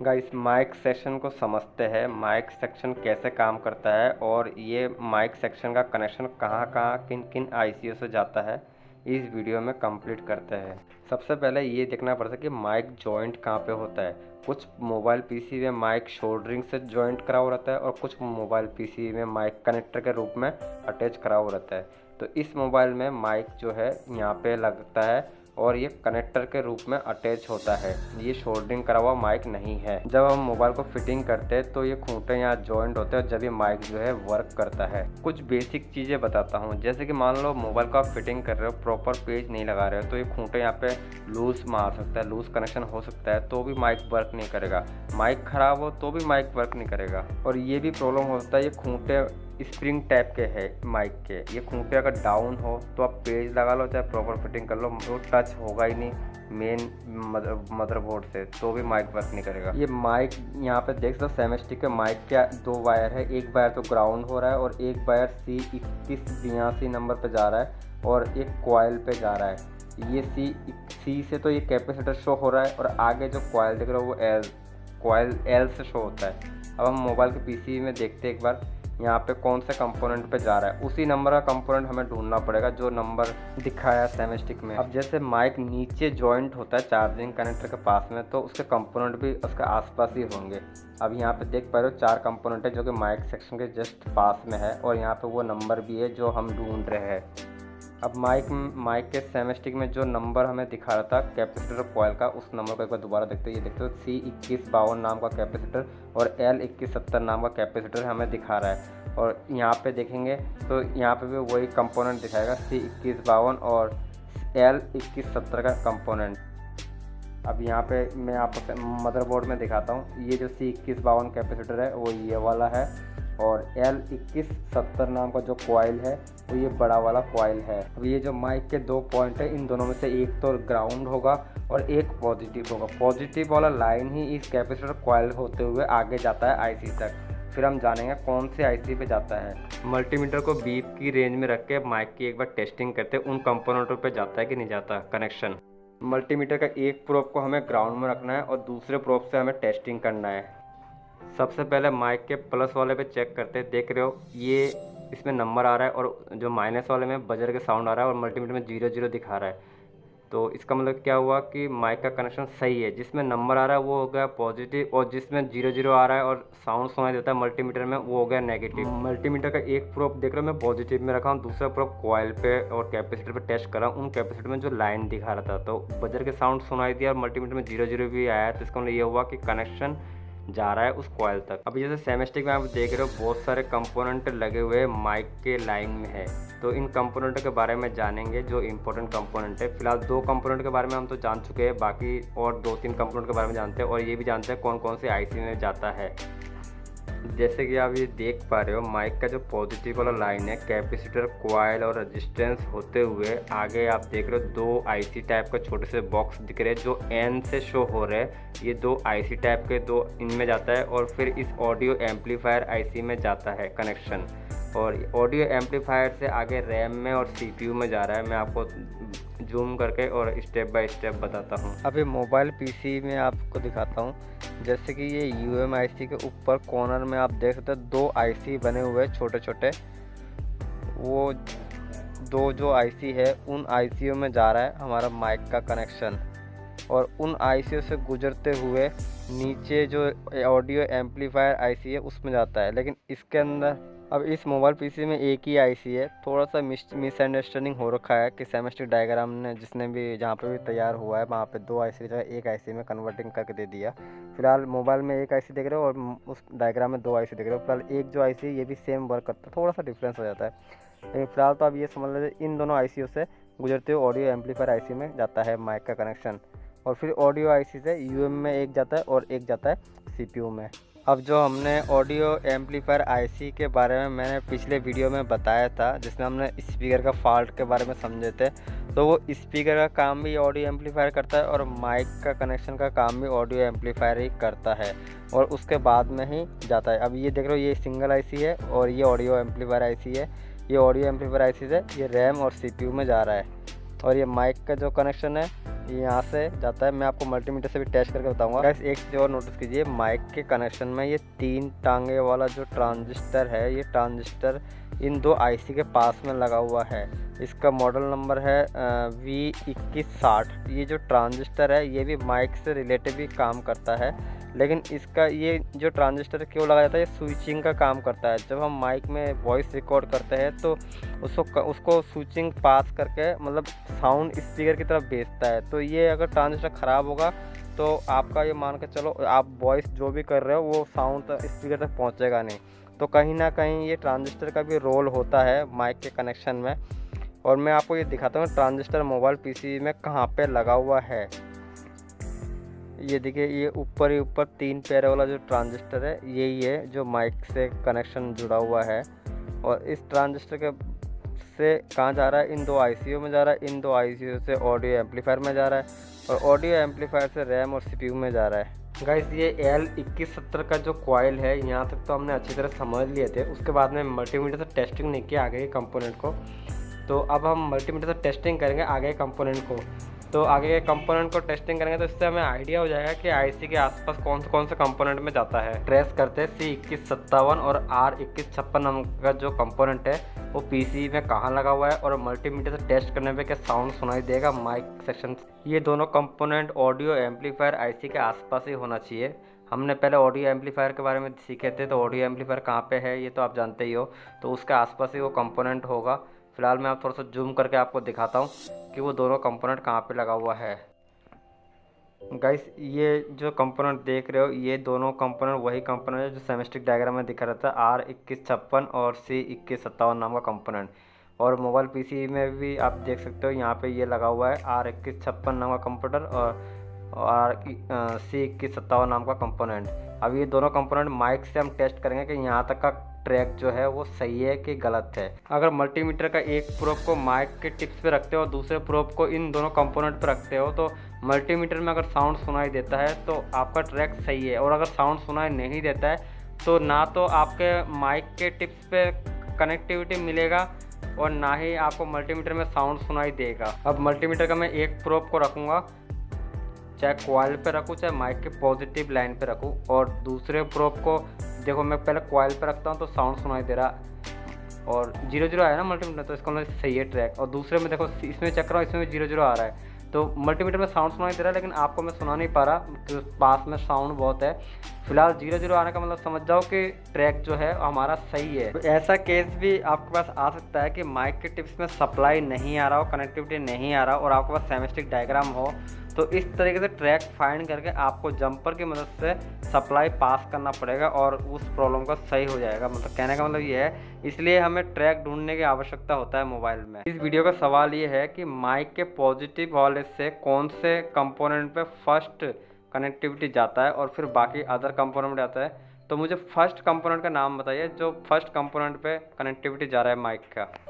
Guys mic section को समझते हैं, माइक सेक्शन कैसे काम करता है और ये माइक सेक्शन का कनेक्शन कहाँ कहाँ किन किन आईसीयू से जाता है, इस वीडियो में कंप्लीट करते हैं। सबसे पहले ये देखना पड़ता है कि माइक जॉइंट कहाँ पे होता है। कुछ मोबाइल पीसी में माइक शोल्डरिंग से जॉइंट करा हुआ रहता है और कुछ मोबाइल पीसी में माइक कनेक्टर के रूप में अटैच करा हुआ रहता है। तो इस मोबाइल में माइक जो है यहाँ पे लगता है और ये कनेक्टर के रूप में अटैच होता है। ये शोल्डरिंग करा हुआ माइक नहीं है। जब हम मोबाइल को फिटिंग करते हैं तो ये खूंटे यहाँ जॉइंट होते हैं, जब ये माइक जो है वर्क करता है। कुछ बेसिक चीज़ें बताता हूँ, जैसे कि मान लो मोबाइल को आप फिटिंग कर रहे हो, प्रॉपर पेज नहीं लगा रहे हो, तो ये खूंटे यहाँ पे लूज में आ सकता है, लूज कनेक्शन हो सकता है, तो भी माइक वर्क नहीं करेगा। माइक खराब हो तो भी माइक वर्क नहीं करेगा। और ये भी प्रॉब्लम होता है, ये खूंटे स्प्रिंग टाइप के है माइक के, ये खूंटे अगर डाउन हो तो आप पेज लगा लो चाहे प्रॉपर फिटिंग कर लो, वो टच होगा ही नहीं मेन मदरबोर्ड से, तो भी माइक वर्क नहीं करेगा। ये माइक यहाँ पे देख सकते हो, सेमेस्टिक के माइक के दो वायर है, एक वायर तो ग्राउंड हो रहा है और एक वायर C2182 नंबर पे जा रहा है और एक कॉइल पे जा रहा है। ये C से तो ये कैपेसिटर शो हो रहा है और आगे जो कॉइल दिख रहा है वो कॉइल L से शो होता है। अब हम मोबाइल के पीसी में देखते हैं एक बार यहाँ पे कौन से कंपोनेंट पे जा रहा है, उसी नंबर का कंपोनेंट हमें ढूंढना पड़ेगा जो नंबर दिखाया है सेमेस्टिक में। अब जैसे माइक नीचे जॉइंट होता है चार्जिंग कनेक्टर के पास में, तो उसके कंपोनेंट भी उसके आसपास ही होंगे। अब यहाँ पे देख पा रहे हो 4 कंपोनेंट है जो कि माइक सेक्शन के जस्ट पास में है और यहाँ पे वो नंबर भी है जो हम ढूंढ रहे हैं। अब माइक के सेमेस्टिक में जो नंबर हमें दिखा रहा था कैपेसिटर कॉइल का, उस नंबर को एक बार दोबारा देखते हैं। ये देखते हो C2152 नाम का कैपेसिटर और L2170 नाम का कैपेसिटर हमें दिखा रहा है। और यहाँ पे देखेंगे तो यहाँ पे भी वही कंपोनेंट दिखाएगा, C2152 और L2170 का कंपोनेंट। अब यहाँ पे मैं आपको मदरबोर्ड में दिखाता हूँ। ये जो C2152 कैपेसिटर है वो ये वाला है और L2170 नाम का जो कॉइल है वो ये बड़ा वाला कॉइल है। अब ये जो माइक के 2 पॉइंट है, इन दोनों में से एक तो ग्राउंड होगा और एक पॉजिटिव होगा। पॉजिटिव वाला लाइन ही इस कैपेसिटर कॉइल होते हुए आगे जाता है आईसी तक। फिर हम जानेंगे कौन से आईसी पे जाता है। मल्टीमीटर को बीप की रेंज में रख के माइक की एक बार टेस्टिंग करते हैं, उन कंपोनेंटों पे जाता है कि नहीं जाता कनेक्शन। मल्टीमीटर का एक प्रोब को हमें ग्राउंड में रखना है और दूसरे प्रोब से हमें टेस्टिंग करना है। सबसे पहले माइक के प्लस वाले पे चेक करते हैं। देख रहे हो ये इसमें नंबर आ रहा है और जो माइनस वाले में बजर के साउंड आ रहा है और मल्टीमीटर में 00 दिखा रहा है। तो इसका मतलब क्या हुआ कि माइक का कनेक्शन सही है। जिसमें नंबर आ रहा है वो हो गया पॉजिटिव और जिसमें 00 आ रहा है और साउंड सुनाई देता है मल्टीमीटर में, वो हो गया नेगेटिव। मल्टीमीटर का एक प्रोब देख रहे हो मैं पॉजिटिव में रखा हूँ, दूसरा प्रोब कॉइल पे और कैपेसिटर पे टेस्ट करा। उन कैपेसिटर में जो लाइन दिखा रहा था तो बजर के साउंड सुनाई दिया और मल्टीमीटर में 00 भी आया, तो इसका मतलब ये हुआ कि कनेक्शन जा रहा है उस कॉइल तक। अभी जैसे सेमेस्टिक में आप देख रहे हो बहुत सारे कंपोनेंट लगे हुए माइक के लाइन में है, तो इन कंपोनेंट के बारे में जानेंगे जो इंपॉर्टेंट कंपोनेंट है। फिलहाल 2 कंपोनेंट के बारे में हम तो जान चुके हैं, बाकी और 2-3 कंपोनेंट के बारे में जानते हैं और ये भी जानते हैं कौन कौन से आईसी में जाता है। जैसे कि आप ये देख पा रहे हो माइक का जो पॉजिटिव वाला लाइन है कैपेसिटर कॉइल और रेजिस्टेंस होते हुए आगे आप देख रहे हो 2 आईसी टाइप का छोटे से बॉक्स दिख रहे हैं जो एन से शो हो रहे हैं। ये 2 आईसी टाइप के 2 इनमें जाता है और फिर इस ऑडियो एम्पलीफायर आईसी में जाता है कनेक्शन, और ऑडियो एम्पलीफायर से आगे रैम में और सीपीयू में जा रहा है। मैं आपको जूम करके और स्टेप बाय स्टेप बताता हूँ। अभी मोबाइल पीसी में आपको दिखाता हूँ। जैसे कि ये UMIC के ऊपर कॉर्नर में आप देख सकते हो 2 आईसी बने हुए छोटे छोटे। वो 2 जो आईसी है उन आईसीओ में जा रहा है हमारा माइक का कनेक्शन और उन आईसीओ से गुजरते हुए नीचे जो ऑडियो एम्पलीफायर आईसी है उसमें जाता है। लेकिन इसके अंदर अब इस मोबाइल पीसी में एक ही आईसी है। थोड़ा सा मिसअंडरस्टैंडिंग हो रखा है कि सेमेस्टिक डायग्राम ने जिसने भी जहाँ पे भी तैयार हुआ है वहाँ पे 2 आईसी की जगह एक आईसी में कन्वर्टिंग करके दे दिया। फिलहाल मोबाइल में एक आईसी देख रहे हो और उस डायग्राम में 2 आईसी देख रहे हो। फिलहाल एक जो आईसी है ये भी सेम वर्क करता है, थोड़ा सा डिफरेंस हो जाता है, लेकिन फिलहाल तो आप ये समझ लीजिए इन दोनों आईसीओ से गुजरते हुए ऑडियो एम्पलीफायर आईसी में जाता है माइक का कनेक्शन और फिर ऑडियो आईसी से यूएम में एक जाता है और एक जाता है सीपीयू में। अब जो हमने ऑडियो एम्पलीफायर आईसी के बारे में मैंने पिछले वीडियो में बताया था जिसमें हमने स्पीकर का फॉल्ट के बारे में समझे थे, तो वो स्पीकर का काम भी ऑडियो एम्पलीफायर करता है और माइक का कनेक्शन का काम भी ऑडियो एम्पलीफायर ही करता है और उसके बाद में ही जाता है। अब ये देख रहे हो ये सिंगल आईसी है और ये ऑडियो एम्पलीफायर आईसी है। ये ऑडियो एम्पलीफायर आईसी से ये रैम और सीपीयू में जा रहा है और ये माइक का जो कनेक्शन है ये यहाँ से जाता है। मैं आपको मल्टीमीटर से भी टेस्ट करके बताऊंगा। गाइस एक चीज़ और नोटिस कीजिए, माइक के कनेक्शन में ये 3 टांगे वाला जो ट्रांजिस्टर है, ये ट्रांजिस्टर इन 2 आईसी के पास में लगा हुआ है। इसका मॉडल नंबर है V2160। ये जो ट्रांजिस्टर है ये भी माइक से रिलेटेड भी काम करता है, लेकिन इसका ये जो ट्रांजिस्टर क्यों लगाया जाता है, ये स्विचिंग का काम करता है। जब हम माइक में वॉइस रिकॉर्ड करते हैं तो उसको स्विचिंग पास करके मतलब साउंड स्पीकर की तरफ भेजता है। तो ये अगर ट्रांजिस्टर ख़राब होगा तो आपका ये मान के चलो आप वॉइस जो भी कर रहे हो वो साउंड स्पीकर तक पहुंचेगा नहीं। तो कहीं ना कहीं ये ट्रांजिस्टर का भी रोल होता है माइक के कनेक्शन में। और मैं आपको ये दिखाता हूँ ट्रांजिस्टर मोबाइल पीसी में कहाँ पे लगा हुआ है। ये देखिए, ये ऊपर ही ऊपर 3 पैर वाला जो ट्रांजिस्टर है यही है जो माइक से कनेक्शन जुड़ा हुआ है। और इस ट्रांजिस्टर के से कहाँ जा रहा है, इन 2 आईसीयू में जा रहा है। इन 2 आईसीयू से ऑडियो एम्पलीफायर में जा रहा है, और ऑडियो एम्पलीफायर से रैम और सीपीयू में जा रहा है। गाइस ये L2170 का जो कॉइल है यहाँ तक तो हमने अच्छी तरह समझ लिए थे। उसके बाद में मल्टीमीटर से टेस्टिंग नहीं किया आगे के कंपोनेंट को। तो अब हम मल्टीमीटर से टेस्टिंग करेंगे आगे के कंपोनेंट को। तो आगे के कंपोनेंट को टेस्टिंग करेंगे तो इससे हमें आइडिया हो जाएगा कि आईसी के आसपास कौन से कंपोनेंट में जाता है। ट्रेस करते हैं C2157 और R2156 नाम का जो कंपोनेंट है वो पीसी में कहाँ लगा हुआ है, और मल्टीमीटर से टेस्ट करने पे क्या साउंड सुनाई देगा माइक सेक्शन। ये दोनों कंपोनेंट ऑडियो एम्पलीफायर आईसी के आसपास ही होना चाहिए। हमने पहले ऑडियो एम्पलीफायर के बारे में सीखे थे, तो ऑडियो एम्पलीफायर कहाँ पे है ये तो आप जानते ही हो, तो उसके आसपास ही वो कंपोनेंट होगा। फिलहाल मैं आप थोड़ा सा जूम करके आपको दिखाता हूँ कि वो दोनों कंपोनेंट कहाँ पे लगा हुआ है। गाइस ये जो कंपोनेंट देख रहे हो ये दोनों कंपोनेंट वही कंपोनेंट है जो सेमेस्टिक डायग्राम में दिखा रहता है, R2156 और C2157 नाम का कंपोनेंट। और मोबाइल पीसी में भी आप देख सकते हो यहाँ पे ये लगा हुआ है R2156 नाम का कंप्यूटर और C2157 नाम का कंपोनेंट। अब ये दोनों कंपोनेंट माइक से हम टेस्ट करेंगे कि यहाँ तक का ट्रैक जो है वो सही है कि गलत है। अगर मल्टीमीटर का एक प्रोब को माइक के टिप्स पे रखते हो और दूसरे प्रोब को इन दोनों कंपोनेंट पे रखते हो तो मल्टीमीटर में अगर साउंड सुनाई देता है तो आपका ट्रैक सही है, और अगर साउंड सुनाई नहीं देता है तो ना तो आपके माइक के टिप्स पे कनेक्टिविटी मिलेगा और ना ही आपको मल्टीमीटर में साउंड सुनाई देगा। अब मल्टीमीटर का मैं एक प्रोब को रखूँगा, चाहे कॉइल पे रखूँ चाहे माइक के पॉजिटिव लाइन पे रखूँ, और दूसरे प्रोब को देखो मैं पहले कॉइल पे रखता हूँ तो साउंड सुनाई दे रहा और 0-0 आया ना मल्टीमीटर, तो इसका मतलब सही है ट्रैक। और दूसरे में देखो इसमें चेक कर रहा हूँ, इसमें भी 0-0 आ रहा है, तो मल्टीमीटर में साउंड सुनाई दे रहा है लेकिन आपको मैं सुना नहीं पा रहा क्योंकि पास में साउंड बहुत है। फिलहाल 0-0 आने का मतलब समझ जाओ कि ट्रैक जो है हमारा सही है। तो ऐसा केस भी आपके पास आ सकता है कि माइक के टिप्स में सप्लाई नहीं आ रहा हो, कनेक्टिविटी नहीं आ रहा हो और आपके पास सेमेस्टिक डायग्राम हो, तो इस तरीके से ट्रैक फाइंड करके आपको जंपर की मदद से सप्लाई पास करना पड़ेगा और उस प्रॉब्लम का सही हो जाएगा। मतलब कहने का मतलब ये है, इसलिए हमें ट्रैक ढूंढने की आवश्यकता होता है मोबाइल में। इस वीडियो का सवाल ये है कि माइक के पॉजिटिव वाले से कौन से कंपोनेंट पे फर्स्ट कनेक्टिविटी जाता है और फिर बाकी अदर कंपोनेंट जाता है। तो मुझे फर्स्ट कंपोनेंट का नाम बताइए जो फर्स्ट कंपोनेंट पे कनेक्टिविटी जा रहा है माइक का।